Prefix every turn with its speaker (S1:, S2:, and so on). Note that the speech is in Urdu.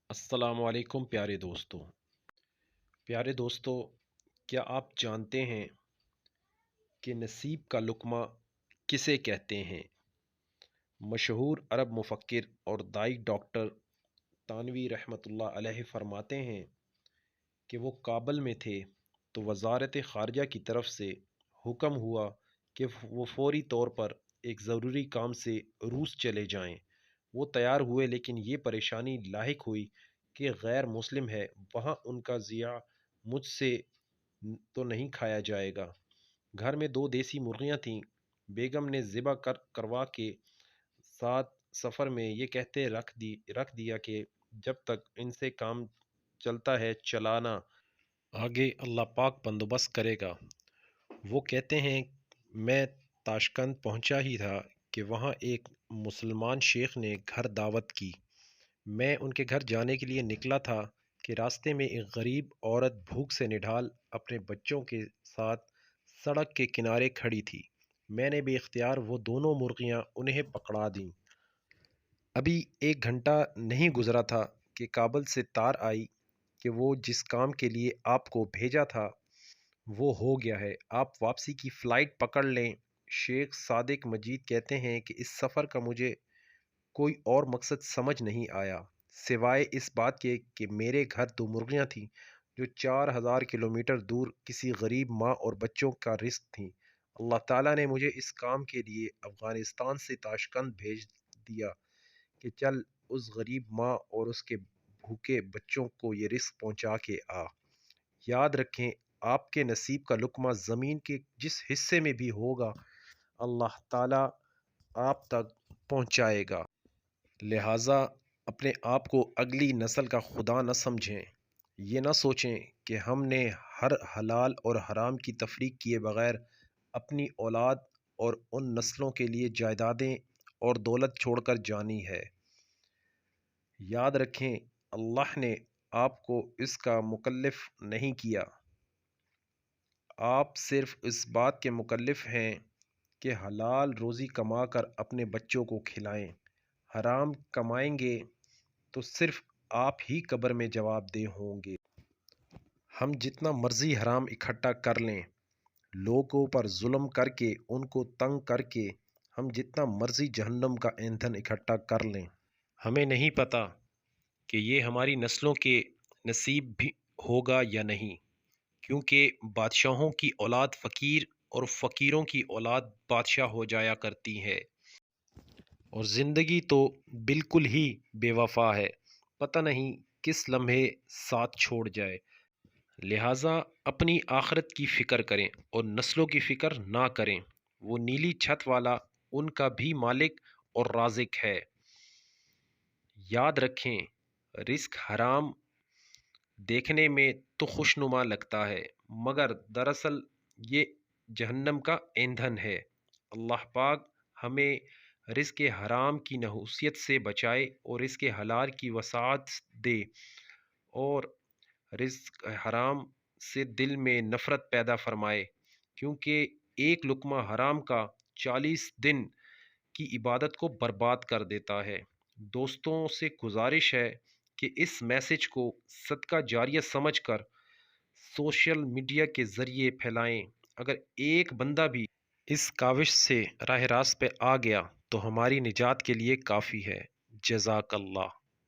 S1: السلام علیکم پیارے دوستو، کیا آپ جانتے ہیں کہ نصیب کا لقمہ کسے کہتے ہیں؟ مشہور عرب مفکر اور دائی ڈاکٹر تانوی رحمۃ اللہ علیہ فرماتے ہیں کہ وہ کابل میں تھے تو وزارت خارجہ کی طرف سے حکم ہوا کہ وہ فوری طور پر ایک ضروری کام سے روس چلے جائیں۔ وہ تیار ہوئے لیکن یہ پریشانی لاحق ہوئی کہ غیر مسلم ہے، وہاں ان کا ضیاع مجھ سے تو نہیں کھایا جائے گا۔ گھر میں دو دیسی مرغیاں تھیں۔ بیگم نے ذبح کروا کے ساتھ سفر میں یہ کہتے رکھ دیا کہ جب تک ان سے کام چلتا ہے چلانا، آگے اللہ پاک بندوبست کرے گا۔ وہ کہتے ہیں میں تاشقند پہنچا ہی تھا کہ وہاں ایک مسلمان شیخ نے گھر دعوت کی۔ میں ان کے گھر جانے کے لیے نکلا تھا کہ راستے میں ایک غریب عورت بھوک سے نڈھال اپنے بچوں کے ساتھ سڑک کے کنارے کھڑی تھی۔ میں نے بے اختیار وہ دونوں مرغیاں انہیں پکڑا دیں۔ ابھی ایک گھنٹہ نہیں گزرا تھا کہ کابل سے تار آئی کہ وہ جس کام کے لیے آپ کو بھیجا تھا وہ ہو گیا ہے، آپ واپسی کی فلائٹ پکڑ لیں۔ شیخ صادق مجید کہتے ہیں کہ اس سفر کا مجھے کوئی اور مقصد سمجھ نہیں آیا سوائے اس بات کے کہ میرے گھر دو مرغیاں تھیں جو 4000 کلومیٹر دور کسی غریب ماں اور بچوں کا رزق تھیں۔ اللہ تعالیٰ نے مجھے اس کام کے لیے افغانستان سے تاشقند بھیج دیا کہ چل اس غریب ماں اور اس کے بھوکے بچوں کو یہ رزق پہنچا کے آ۔ یاد رکھیں، آپ کے نصیب کا لقمہ زمین کے جس حصے میں بھی ہوگا اللہ تعالیٰ آپ تک پہنچائے گا۔ لہٰذا اپنے آپ کو اگلی نسل کا خدا نہ سمجھیں۔ یہ نہ سوچیں کہ ہم نے ہر حلال اور حرام کی تفریق کیے بغیر اپنی اولاد اور ان نسلوں کے لیے جائیدادیں اور دولت چھوڑ کر جانی ہے۔ یاد رکھیں، اللہ نے آپ کو اس کا مکلف نہیں کیا، آپ صرف اس بات کے مکلف ہیں کہ حلال روزی کما کر اپنے بچوں کو کھلائیں۔ حرام کمائیں گے تو صرف آپ ہی قبر میں جواب دہ ہوں گے۔ ہم جتنا مرضی حرام اکٹھا کر لیں، لوگوں پر ظلم کر کے ان کو تنگ کر کے ہم جتنا مرضی جہنم کا ایندھن اکٹھا کر لیں، ہمیں نہیں پتہ کہ یہ ہماری نسلوں کے نصیب بھی ہوگا یا نہیں، کیونکہ بادشاہوں کی اولاد فقیر اور فقیروں کی اولاد بادشاہ ہو جایا کرتی ہے، اور زندگی تو بالکل ہی بے وفا ہے، پتہ نہیں کس لمحے ساتھ چھوڑ جائے۔ لہٰذا اپنی آخرت کی فکر کریں اور نسلوں کی فکر نہ کریں۔ وہ نیلی چھت والا ان کا بھی مالک اور رازق ہے۔ یاد رکھیں، رزق حرام دیکھنے میں تو خوشنما لگتا ہے مگر دراصل یہ جہنم کا ایندھن ہے۔ اللہ پاک ہمیں رزق حرام کی نحوست سے بچائے اور رزق حلال کی وسعت دے، اور رزق حرام سے دل میں نفرت پیدا فرمائے، کیونکہ ایک لقمہ حرام کا 40 دن کی عبادت کو برباد کر دیتا ہے۔ دوستوں سے گزارش ہے کہ اس میسج کو صدقہ جاریہ سمجھ کر سوشل میڈیا کے ذریعے پھیلائیں۔ اگر ایک بندہ بھی اس کاوش سے راہ راست پہ آ گیا تو ہماری نجات کے لیے کافی ہے۔ جزاک اللہ۔